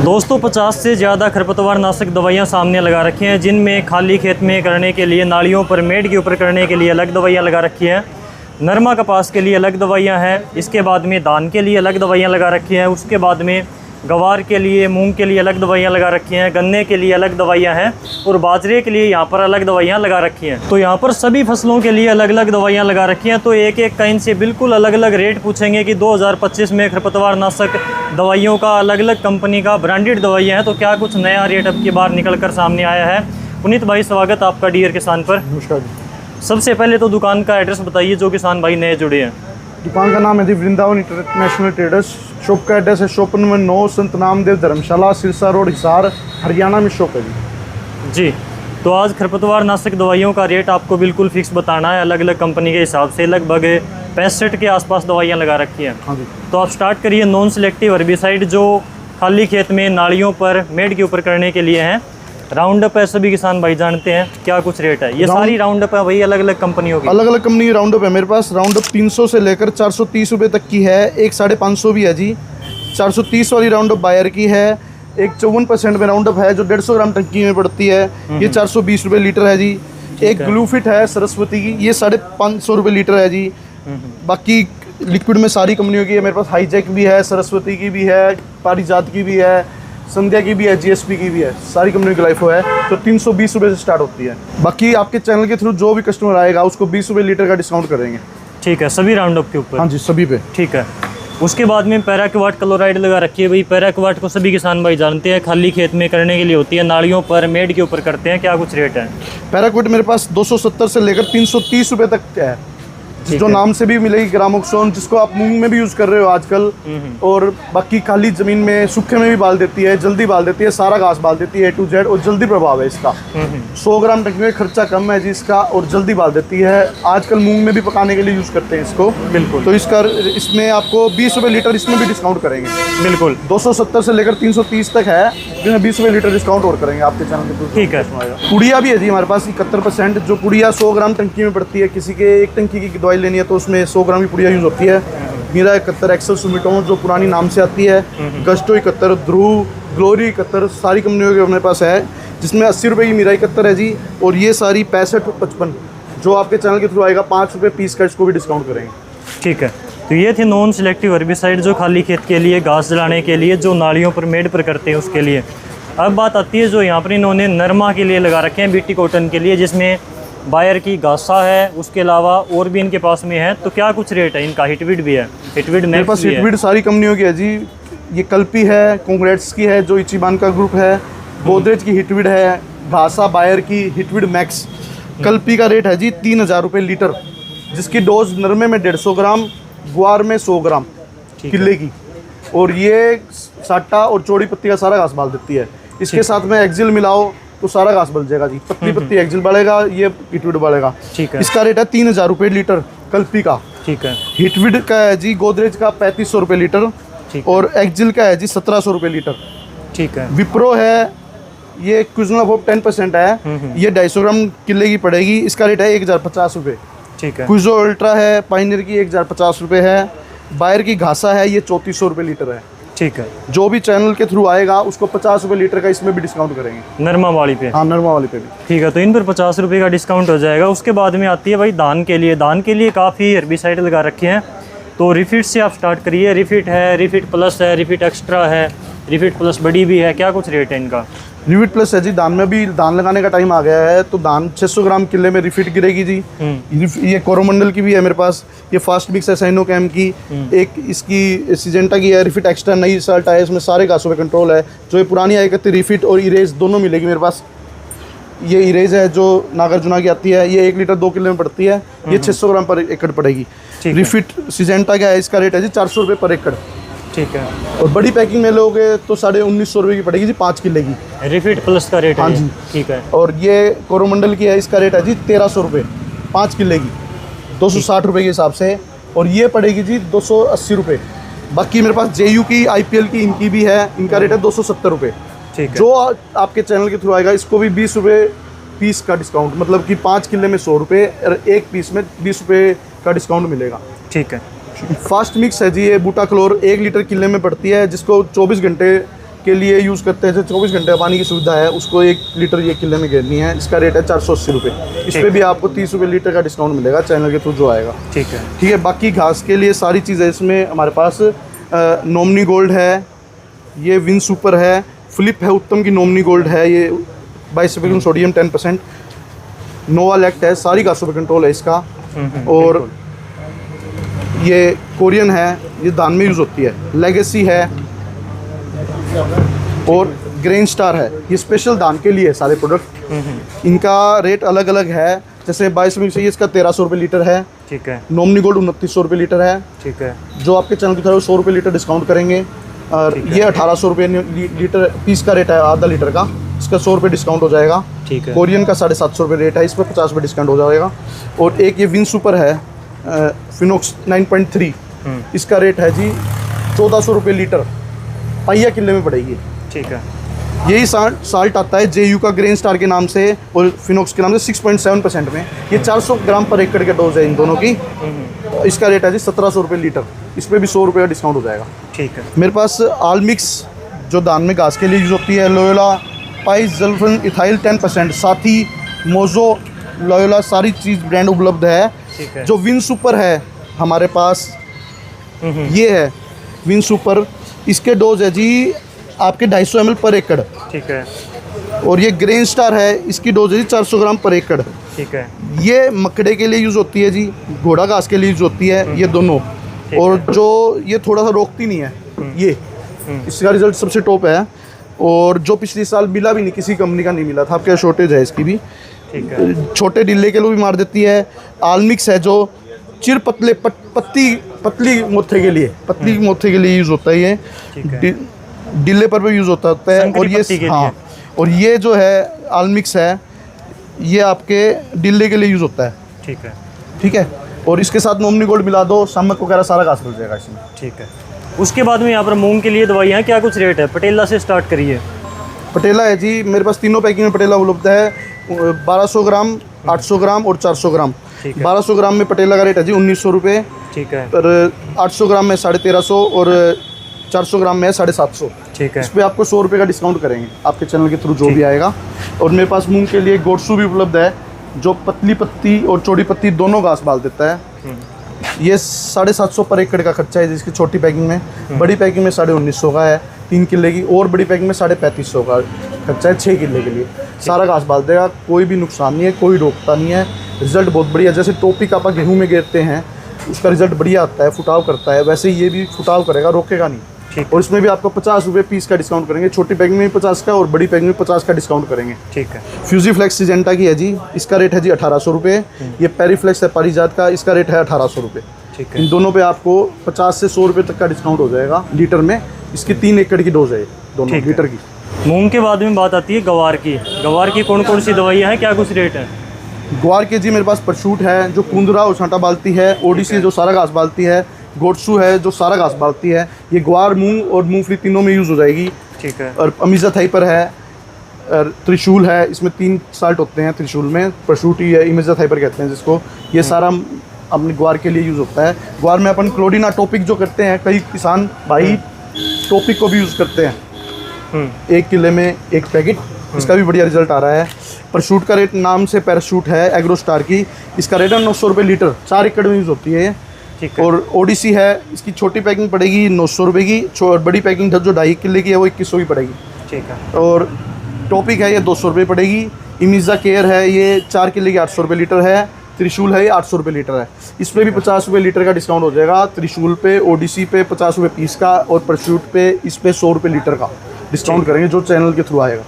दोस्तों 50 से ज़्यादा खरपतवार नाशक दवाइयाँ सामने लगा रखी हैं, जिनमें खाली खेत में करने के लिए, नालियों पर, मेड के ऊपर करने के लिए अलग दवाइयाँ लगा रखी हैं। नरमा कपास के लिए अलग दवाइयाँ हैं। इसके बाद में धान के लिए अलग दवाइयाँ लगा रखी हैं। उसके बाद में गवार के लिए, मूंग के लिए अलग दवाइयाँ लगा रखी हैं। गन्ने के लिए अलग दवाइयाँ हैं और बाजरे के लिए यहाँ पर अलग दवाइयाँ लगा रखी हैं। तो यहाँ पर सभी फसलों के लिए अलग अलग दवाइयाँ लगा रखी हैं। तो एक एक का इनसे बिल्कुल अलग अलग रेट पूछेंगे कि 2025 में खरपतवार नाशक दवाइयों का अलग अलग कंपनी का ब्रांडेड दवाइयाँ हैं, तो क्या कुछ नया रेट अब की बार निकल कर सामने आया है। पुनीत भाई, स्वागत आपका डीयर किसान पर। नमस्कार। सबसे पहले तो दुकान का एड्रेस बताइए, जो किसान भाई नए जुड़े हैं। दुकान का नाम है जी वृंदावन इंटरनेशनल ट्रेडर्स। शॉप का एड्रेस है शॉप नंबर 9, संत नामदेव धर्मशाला, सिरसा रोड, हिसार, हरियाणा में शॉप है जी। तो आज खरपतवार नाशक दवाइयों का रेट आपको बिल्कुल फिक्स बताना है, अलग अलग कंपनी के हिसाब से। लगभग 65 के आसपास दवाइयाँ लगा रखी हैं। हाँ जी। तो आप स्टार्ट करिए नॉन सिलेक्टिव हर्बिसाइड, जो खाली खेत में, नालियों पर, मेड के ऊपर करने के लिए हैं। राउंड अप है, सभी किसान भाई जानते हैं। क्या कुछ रेट है? ये सारी राउंड अप है वही, अलग अलग कंपनियों की, अलग अलग कंपनी की राउंड अप है मेरे पास। राउंड अप 300 से लेकर 430 रुपये तक की है। एक 550 भी है जी। 430 वाली राउंड अप बायर की है। एक 54% में राउंड अप है जो 150 ग्राम टंकी में पड़ती है, ये 420 रुपये लीटर है जी। एक ग्लूफिट है सरस्वती की, ये 550 रुपये लीटर है जी। बाकी लिक्विड में सारी कंपनियों की है मेरे पास। हाईजेक भी है, सरस्वती की भी है, पारिजात की भी है, संध्या की भी है, जीएसपी की भी है। सारी कंपनी की लाइफ है। तो 320 रुपये से स्टार्ट होती है। बाकी आपके चैनल के थ्रू जो भी कस्टमर आएगा उसको 20 रुपये लीटर का डिस्काउंट करेंगे। ठीक है, सभी राउंड अप के ऊपर? हाँ जी, सभी पे। ठीक है। उसके बाद में पैराक्वाट क्लोराइड लगा रखी है भाई। पैराक्वाट को सभी किसान भाई जानते हैं, खाली खेत में करने के लिए होती है, नालियों पर, मेड के ऊपर करते हैं। क्या कुछ रेट है? पैराक्वाट मेरे पास 270 से लेकर 330 रुपये तक है। जो नाम से भी मिलेगी ग्रामोक्सोन, जिसको आप मूंग में भी यूज़ कर रहे हो आजकल, और बाकी खाली ज़मीन में, सूखे में भी बाल देती है, जल्दी बाल देती है, सारा घास बाल देती है A to Z, और जल्दी प्रभाव है इसका। 100 ग्राम टंकी में खर्चा कम है जी इसका, और जल्दी बाल देती है। आजकल मूंग में भी पकाने के लिए यूज़ करते हैं इसको। बिल्कुल। तो इसमें आपको 20 रुपये लीटर इसमें भी डिस्काउंट करेंगे। बिल्कुल। 270 से लेकर 330 तक है, जिसमें 20 रुपये लीटर डिस्काउंट और करेंगे आपके चैनल के। ठीक है। पुड़िया भी है जी हमारे पास 71%, जो पुड़िया 100 ग्राम टंकी में पड़ती है। किसी के एक टंकी की दवाई लेनी है तो उसमें 100 ग्राम की पुड़िया यूज़ होती है। मीरा 71, एक्सेल सुमिटोन जो पुरानी नाम से आती है, गस्टो 71, ध्रुव, ग्लोरी 71, सारी कंपनियों के अपने पास है। जिसमें 80 रुपये की मीरा 71 है जी। और ये सारी 65-55 जो आपके चैनल के थ्रू आएगा 5 रुपये पीस का, इसको भी डिस्काउंट करेंगे। ठीक है। तो ये थे नॉन सिलेक्टिव हर्बिसाइड, जो खाली खेत के लिए, घास जलाने के लिए, जो नालियों पर, मेड पर करते हैं उसके लिए। अब बात आती है जो यहाँ पर इन्होंने नरमा के लिए लगा रखे हैं, बीटी कॉटन के लिए, जिसमें बायर की घासा है, उसके अलावा और भी इनके पास में है। तो क्या कुछ रेट है इनका? हिटविड भी है, हिटविड मेरे पास हिटविड सारी कंपनियों की है जी। ये कल्पी है, कांग्रेट्स की है जो इचिबान का ग्रुप है, गोदरेज की हिटविड है, घासा बायर की हिटविड मैक्स। कल्पी का रेट है जी 3000 रुपये लीटर, जिसकी डोज नरमे में 150 ग्राम, ग्वार में 100 ग्राम किले की। और ये साटा और चौड़ी पत्ती का सारा घास बाल देती है। इसके साथ में एक्जिल मिलाओ तो सारा घास बल जाएगा जी। पत्ती पत्ती एक्जिल बढ़ेगा, ये हिटविड बढ़ेगा। ठीक है। इसका रेट है 3000 रुपये लीटर कल्पी का। ठीक है। हिटविड का है जी गोदरेज का 3500 रुपये लीटर, और एक्जिल का है जी 1700 रुपये लीटर। ठीक है। विप्रो है, ये क्विजनल ऑफ 10% है, ये 250 ग्राम किले की पड़ेगी। इसका रेट है 1050 रुपये। ठीक है। क्विजो अल्ट्रा है, पाइनियर की 1050 रुपये है। बायर की घासा है, ये 3400 रुपये लीटर है। ठीक है। जो भी चैनल के थ्रू आएगा उसको 50 रुपये लीटर का इसमें भी डिस्काउंट करेंगे, नरमा वाली पे। हाँ, नरमा वाली पे भी। ठीक है। तो इन पर 50 रुपये का डिस्काउंट हो जाएगा। उसके बाद में आती है भाई धान के लिए। धान के लिए काफ़ी हर्बिसाइड लगा रखे हैं। तो रिफिट से आप स्टार्ट करिए। रिफिट है, रिफिट प्लस है, रिफिट एक्स्ट्रा है, रिफिट प्लस बड़ी भी है। क्या कुछ रेट है इनका? रिफिट प्लस है जी। धान में भी धान लगाने का टाइम आ गया है, तो धान 600 ग्राम किले में रिफिट गिरेगी जी। ये कोरोमंडल की भी है मेरे पास। ये फास्ट मिक्स है साइनोकैम की। एक इसकी सिजेंटा की है। रिफिट एक्स्ट्रा नई साल्ट है, इसमें सारे घासों पे कंट्रोल है। जो ये पुरानी आई करती रिफिट और इरेज दोनों मिलेगी मेरे पास। ये इरेज है जो नागार्जुना की आती है, ये 1 लीटर 2 किलो में पड़ती है। ये 600 ग्राम पर एकड़ पड़ेगी। रिफिट सिजेंटा का है, इसका रेट है जी 400 रुपये पर एकड़। ठीक है। और बड़ी पैकिंग में लोगे तो 1950 रुपये की पड़ेगी जी 5 किले की। रिफिट प्लस का रेट है। हाँ जी। ठीक है। और ये कोरोमंडल की है, इसका रेट है जी 1300 रुपये 5 किले की, 260 रुपये के हिसाब से। और ये पड़ेगी जी 280 रुपये। बाकी मेरे पास JU की, IPL की, इनकी भी है। इनका रेट है 270 रुपये। ठीक है। जो आपके चैनल के थ्रू आएगा इसको भी 20 रुपये पीस का डिस्काउंट, मतलब कि 5 किले में 100 रुपये और एक पीस में 20 रुपये का डिस्काउंट मिलेगा। ठीक है। फास्ट मिक्स है जी, ये बूटा क्लोर 1 लीटर किले में पड़ती है, जिसको 24 घंटे के लिए यूज़ करते हैं, जो 24 घंटे पानी की सुविधा है, उसको 1 लीटर 1 किलो में घेरनी है। इसका रेट है 480 रुपये। इस पर भी आपको 30 रुपये लीटर का डिस्काउंट मिलेगा चैनल के थ्रू जो आएगा। ठीक है। बाकी घास के लिए सारी चीज़ें इसमें हमारे पास नॉमिनी गोल्ड है, ये विन सुपर है, फ्लिप है, उत्तम की नॉमिनी गोल्ड है, ये 22% सोडियम 10%, नोवा लेक्ट है, सारी घासों पर कंट्रोल है इसका। और ये कोरियन है, ये धान में यूज़ होती है। लेगेसी है और ग्रेन स्टार है, ये स्पेशल धान के लिए है सारे प्रोडक्ट। इनका रेट अलग अलग है, जैसे 22 में इसका 1300 रुपये लीटर है। ठीक है। नॉमिनी गोल्ड 2900 रुपये लीटर है। ठीक है। जो आपके चैनल की तरफ 100 रुपये लीटर डिस्काउंट करेंगे, और ये 1800 रुपये लीटर पीस का रेट है, आधा लीटर का, इसका 100 रुपये डिस्काउंट हो जाएगा। ठीक है। कोरियन का 750 रुपये रेट है, इस पर 50 रुपये डिस्काउंट हो जाएगा। और एक ये विन सुपर है, फिनोक्स 9.3, इसका रेट है जी 1400 रुपये लीटर, पहिया किले में पड़ेगी। ठीक है। यही साल्ट आता है JU का ग्रेन स्टार के नाम से और फिनोक्स के नाम से 6.7% में। ये 400 ग्राम पर एकड़ के डोज है इन दोनों की। इसका रेट है जी 1700 रुपये लीटर, इस पर भी 100 रुपये का डिस्काउंट हो जाएगा। ठीक है। मेरे पास आल मिक्स जो धान में घास के लिए यूज़ होती है, लोयोला पाइस जल्फन इथाइल 10%, साथी मोजो लोयोला सारी चीज़ ब्रांड उपलब्ध है। ठीक है। जो विन सुपर है हमारे पास, ये है विन सुपर, इसके डोज है जी आपके 250 ml पर एकड़। ठीक है। और ये ग्रेन स्टार है, इसकी डोज है जी 400 ग्राम पर एकड़। ठीक है। ये मकड़े के लिए यूज़ होती है जी, घोड़ा घास के लिए यूज़ होती है, ये दोनों। और जो ये थोड़ा सा रोकती नहीं है, ये इसका रिजल्ट सबसे टॉप है। और जो पिछले साल मिला भी नहीं, किसी कंपनी का नहीं मिला था, आपके शॉर्टेज है इसकी भी। ठीक है। छोटे डिल्ले के लिए भी मार देती है। आलमिक्स है जो चिर पतले पतली मोथे के लिए, पतली मोथे के लिए यूज़ होता है ये। डिल्ले पर भी यूज़ होता है। और ये हाँ, और ये जो है आलमिक्स है, ये आपके डिल्ले के लिए यूज़ होता है। ठीक है। ठीक है। और इसके साथ नॉमिनी गोल्ड मिला दो, सामक वगैरह सारा घास मिल जाएगा इसमें। ठीक है। उसके बाद में यहाँ पर मूंग के लिए दवाइयाँ क्या कुछ रेट है? पटेला से स्टार्ट करिए। पटेला है जी, मेरे पास तीनों पैकिंग में पटेला उपलब्ध है, 1200 ग्राम, 800 ग्राम और 400 ग्राम। 1200 ग्राम में पटेला का रेट है जी 1900 रुपये। ठीक है। और 800 ग्राम में 1350 और 400 ग्राम में 750। ठीक है। इस पर आपको 100 रुपये का डिस्काउंट करेंगे आपके चैनल के थ्रू जो भी आएगा। और मेरे पास मूंग के लिए गोडसू भी उपलब्ध है, जो पतली पत्ती और चौड़ी पत्ती दोनों घास बाल देता है। ये 750 पर एकड़ का खर्चा है जिसकी छोटी पैकिंग में। बड़ी पैकिंग में 1950 का है 3 किले की, और बड़ी पैकिंग में 3550 का खर्चा है 6 किले के लिए। सारा घास बाल देगा, कोई भी नुकसान नहीं है, कोई रोकता नहीं है। रिजल्ट बहुत बढ़िया, जैसे टॉपिक आप गेहूँ में गिरते हैं उसका रिजल्ट बढ़िया आता है, फुटाव करता है, वैसे ये भी फुटाव करेगा, रोकेगा नहीं। और इसमें भी आपको 50 रुपये पीस का डिस्काउंट करेंगे, छोटी पैकिंग में 50 का और बड़ी पैकिंग में 50 का डिस्काउंट करेंगे। ठीक है। फ्यूजीफ्लेक्स सिजेंटा की है जी, इसका रेट है जी 1800 रुपये। ये पेरीफ्लेक्स है पारिजात का, इसका रेट है 1800 रुपये। ठीक है। इन दोनों पे आपको 50 से 100 रुपये तक का डिस्काउंट हो जाएगा लीटर में। इसकी 3 एकड़ की डोज है दोनों लीटर की। मूंग के बाद में बात आती है गवार की। गवार की कौन कौन सी दवाइयाँ हैं, क्या कुछ रेट है? ग्वार के जी मेरे पास परशूट है जो कुंदरा और छांटा बालती है, ओडिसी जो सारा घास बालती है, गोडसू है जो सारा घास बालती है। ये ग्वार, मूंग और मूंगफली तीनों में यूज़ हो जाएगी। ठीक है। और अमीजा थाइपर है, और त्रिशूल है, इसमें 3 साल्ट होते हैं त्रिशूल में, परशूट ही है, इमेजा थाइपर कहते हैं जिसको। ये सारा अपने ग्वार के लिए यूज़ होता है। ग्वार में अपन क्लोडिना टॉपिक जो करते हैं, कई किसान भाई टॉपिक को भी यूज़ करते हैं। 1 किले में 1 पैकेट, इसका भी बढ़िया रिजल्ट आ रहा है। परशूट का रेट नाम से पैराशूट है एग्रो स्टार की, इसका रेट है 900 रुपये लीटर, 4 एकड़ में यूज़ होती है। ठीक है। और ओडिसी है, इसकी छोटी पैकिंग पड़ेगी 900 रुपये की, बड़ी पैकिंग जो 2.5 किले की है वो 2100 की पड़ेगी। ठीक है। और टॉपिक है ये 200 रुपये पड़ेगी। इमिजा केयर है, ये 4 किले की 800 रुपये लीटर है। त्रिशूल है, ये 800 रुपये लीटर है। इस पर भी 50 रुपये लीटर का डिस्काउंट हो जाएगा। त्रिशूल पे, ओडिसी पे 50 रुपये पीस का, और परशूट पे इस पे 100 रुपये लीटर का डिस्काउंट करेंगे जो चैनल के थ्रू आएगा।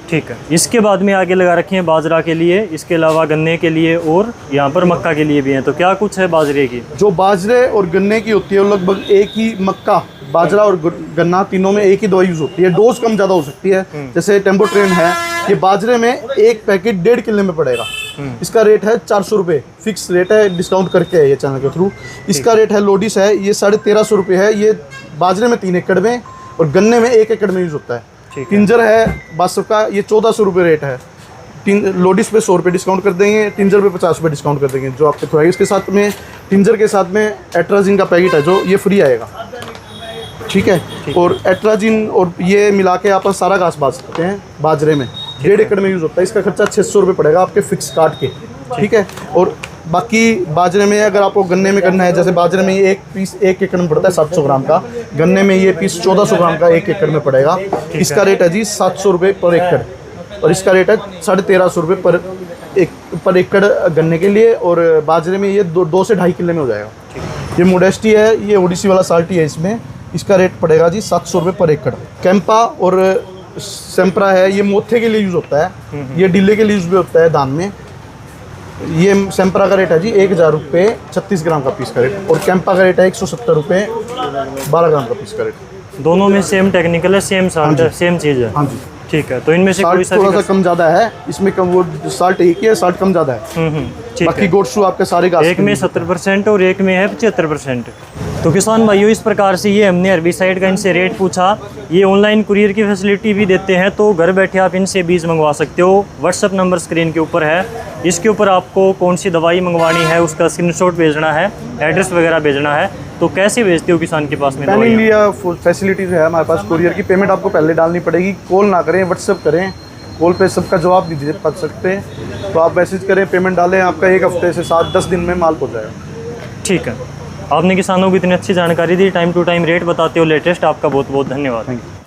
ठीक है। इसके बाद में आगे लगा रखे हैं बाजरा के लिए, इसके अलावा गन्ने के लिए और यहाँ पर मक्का के लिए भी हैं। तो क्या कुछ है बाजरे की? जो बाजरे और गन्ने की होती है वो लगभग एक ही, मक्का, बाजरा और गन्ना तीनों में एक ही दवाई यूज़ होती है। डोज कम ज़्यादा हो सकती है। जैसे टेम्पो ट्रेन है, ये बाजरे में 1 पैकेट 1.5 किलो में पड़ेगा। इसका रेट है 400 रुपये, फिक्स रेट है, डिस्काउंट करके है ये चैनल के थ्रू। इसका रेट है लोडिस है, ये 1350 रुपये है। ये बाजरे में 3 एकड़ में और गन्ने में 1 एकड़ में यूज़ होता है। टिंजर है बासव का, ये 1400 रुपये रेट है। लोडिस पे 100 रुपये डिस्काउंट कर देंगे, टिंजर पे 50 रुपये डिस्काउंट कर देंगे जो आपके थ्रू आएगा। इसके साथ में टिंजर के साथ में एट्राजिन का पैकेट है जो ये फ्री आएगा। ठीक है। और एट्राजिन और ये मिला के आप सारा घास बाज सकते हैं बाजरे में। 1.5 एकड़ में यूज़ होता है। इसका खर्चा 600 रुपये पड़ेगा आपके फिक्स काट के, ठीक है। और बाकी बाजरे में अगर आपको गन्ने में करना है, जैसे बाजरे में ये एक पीस 1 एकड़ में पड़ता है 700 ग्राम का, गन्ने में ये पीस 1400 ग्राम का 1 एकड़ में पड़ेगा। इसका रेट है जी 700 रुपये पर एकड़, और इसका रेट है 1350 रुपये पर एकड़ गन्ने के लिए, और बाजरे में ये 2 से 2.5 किलो में हो जाएगा। ये मोडेस्टी है, ये ओडिसी वाला साल्टी है, इसमें इसका रेट पड़ेगा जी 700 रुपये पर एकड़। कैंपा और सेम्प्रा है, ये मोथे के लिए यूज़ होता है, ये डिले के लिए यूज़ भी होता है धान में। ये सेम्प्रा का रेट है जी 1000 रुपये 36 ग्राम का पीस का रेट, और कैंपा का रेट है 170 रुपये 12 ग्राम का पीस का रेट। दोनों में सेम टेक्निकल है, सेम साल्ट है, सेम चीज़ है। हाँ जी, ठीक है। तो इनमें से कोई सा थोड़ा सा कम ज़्यादा है, इसमें कम वो साल्ट एक ही है, साल्ट कम ज़्यादा है। ठीक बाकी है। गोट्सू आपके सारे घास एक में 70% और एक में है 75%। तो किसान भाइयों, इस प्रकार से ये हमने हर्बिसाइड का इनसे रेट पूछा। ये ऑनलाइन कुरियर की फैसिलिटी भी देते हैं, तो घर बैठे आप इनसे बीज मंगवा सकते हो। व्हाट्सअप नंबर स्क्रीन के ऊपर है, इसके ऊपर आपको कौन सी दवाई मंगवानी है उसका स्क्रीनशॉट भेजना है, एड्रेस वगैरह भेजना है। तो कैसे भेजते हो किसान के पास में पैन दवाइयाँ? इंडिया फैसिलिटीज़ है हमारे पास कुरियर की। पेमेंट आपको पहले डालनी पड़ेगी, कॉल ना करें, व्हाट्सअप करें। कॉल पे सबका जवाब नहीं दे पा सकते, तो आप मैसेज करें, पेमेंट डालें, आपका 1 हफ्ते से 7-10 दिन में माल पहुँच जाएगा। ठीक है। आपने किसानों को इतनी अच्छी जानकारी दी, टाइम टू टाइम रेट बताते हो लेटेस्ट, आपका बहुत बहुत धन्यवाद। Thank you.